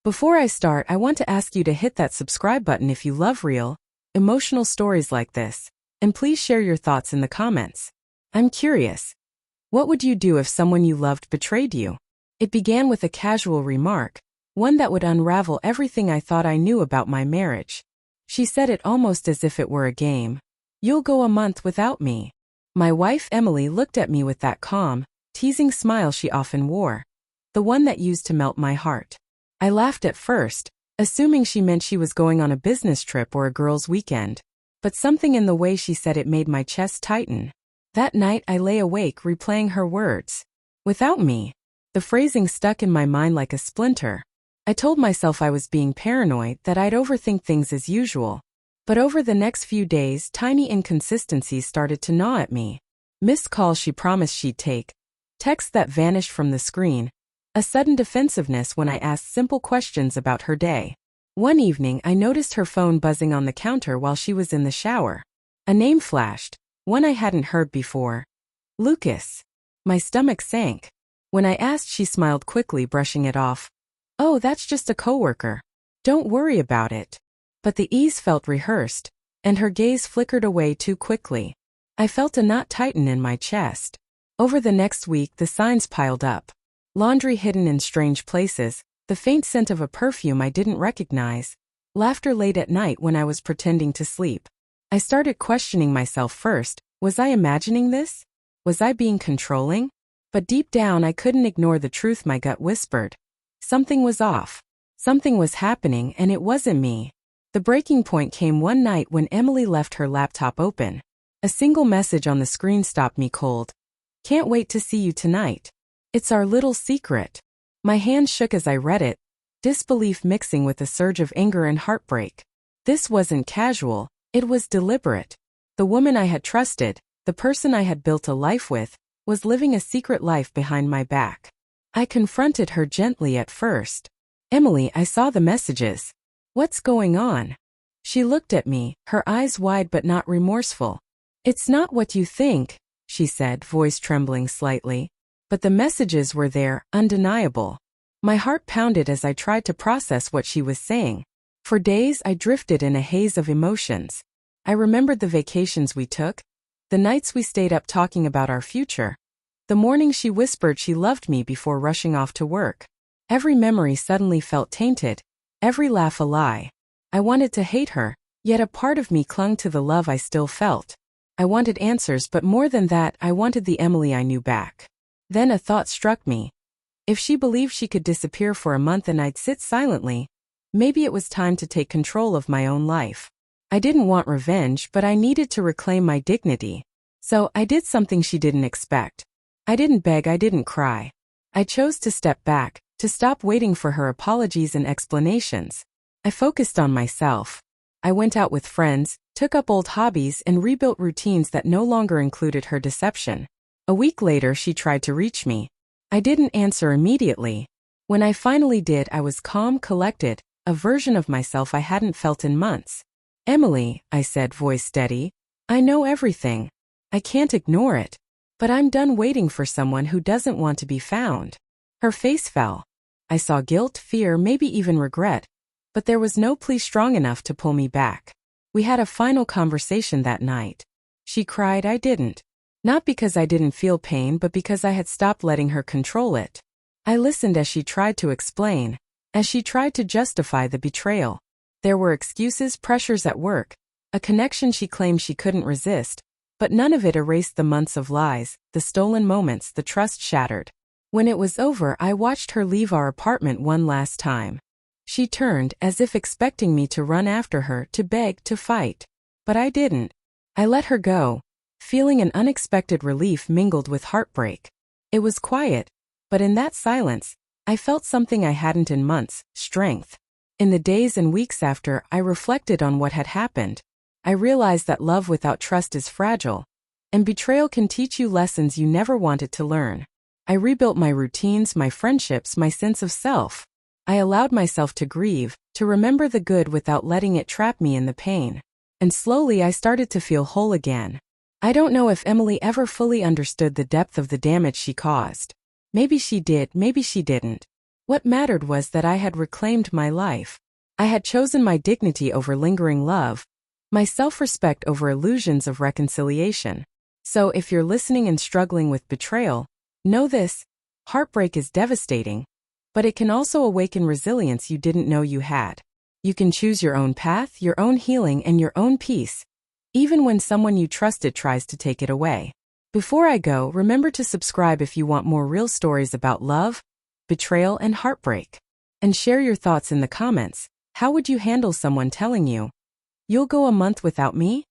Before I start, I want to ask you to hit that subscribe button if you love real, emotional stories like this, and please share your thoughts in the comments. I'm curious. What would you do if someone you loved betrayed you? It began with a casual remark, one that would unravel everything I thought I knew about my marriage. She said it almost as if it were a game. "You'll go a month without me." My wife Emily looked at me with that calm, teasing smile she often wore, the one that used to melt my heart. I laughed at first, assuming she meant she was going on a business trip or a girls' weekend, but something in the way she said it made my chest tighten. That night I lay awake replaying her words. "Without me." The phrasing stuck in my mind like a splinter. I told myself I was being paranoid, that I'd overthink things as usual. But over the next few days, tiny inconsistencies started to gnaw at me. Missed calls she promised she'd take, texts that vanished from the screen, a sudden defensiveness when I asked simple questions about her day. One evening I noticed her phone buzzing on the counter while she was in the shower. A name flashed, one I hadn't heard before. Lucas. My stomach sank. When I asked, she smiled quickly, brushing it off. "Oh, that's just a coworker. Don't worry about it." But the ease felt rehearsed, and her gaze flickered away too quickly. I felt a knot tighten in my chest. Over the next week the signs piled up. Laundry hidden in strange places, the faint scent of a perfume I didn't recognize, laughter late at night when I was pretending to sleep. I started questioning myself first. Was I imagining this? Was I being controlling? But deep down I couldn't ignore the truth my gut whispered. Something was off. Something was happening, and it wasn't me. The breaking point came one night when Emily left her laptop open. A single message on the screen stopped me cold. "Can't wait to see you tonight. It's our little secret." My hand shook as I read it, disbelief mixing with a surge of anger and heartbreak. This wasn't casual, it was deliberate. The woman I had trusted, the person I had built a life with, was living a secret life behind my back. I confronted her gently at first. "Emily, I saw the messages. What's going on?" She looked at me, her eyes wide but not remorseful. "It's not what you think," she said, voice trembling slightly. But the messages were there, undeniable. My heart pounded as I tried to process what she was saying. For days I drifted in a haze of emotions. I remembered the vacations we took, the nights we stayed up talking about our future, the morning she whispered she loved me before rushing off to work. Every memory suddenly felt tainted, every laugh a lie. I wanted to hate her, yet a part of me clung to the love I still felt. I wanted answers, but more than that, I wanted the Emily I knew back. Then a thought struck me. If she believed she could disappear for a month and I'd sit silently, maybe it was time to take control of my own life. I didn't want revenge, but I needed to reclaim my dignity. So I did something she didn't expect. I didn't beg, I didn't cry. I chose to step back, to stop waiting for her apologies and explanations. I focused on myself. I went out with friends, took up old hobbies, and rebuilt routines that no longer included her deception. A week later she tried to reach me. I didn't answer immediately. When I finally did, I was calm, collected, a version of myself I hadn't felt in months. "Emily," I said, voice steady, "I know everything. I can't ignore it. But I'm done waiting for someone who doesn't want to be found." Her face fell. I saw guilt, fear, maybe even regret, but there was no plea strong enough to pull me back. We had a final conversation that night. She cried, I didn't. Not because I didn't feel pain, but because I had stopped letting her control it. I listened as she tried to explain, as she tried to justify the betrayal. There were excuses, pressures at work, a connection she claimed she couldn't resist, but none of it erased the months of lies, the stolen moments, the trust shattered. When it was over, I watched her leave our apartment one last time. She turned, as if expecting me to run after her, to beg, to fight. But I didn't. I let her go, feeling an unexpected relief mingled with heartbreak. It was quiet, but in that silence, I felt something I hadn't in months, strength. In the days and weeks after, I reflected on what had happened. I realized that love without trust is fragile, and betrayal can teach you lessons you never wanted to learn. I rebuilt my routines, my friendships, my sense of self. I allowed myself to grieve, to remember the good without letting it trap me in the pain. And slowly I started to feel whole again. I don't know if Emily ever fully understood the depth of the damage she caused. Maybe she did, maybe she didn't. What mattered was that I had reclaimed my life. I had chosen my dignity over lingering love, my self-respect over illusions of reconciliation. So if you're listening and struggling with betrayal, know this: heartbreak is devastating, but it can also awaken resilience you didn't know you had. You can choose your own path, your own healing, and your own peace, even when someone you trusted tries to take it away. Before I go, remember to subscribe if you want more real stories about love, betrayal, and heartbreak. And share your thoughts in the comments. How would you handle someone telling you, "You'll go a month without me"?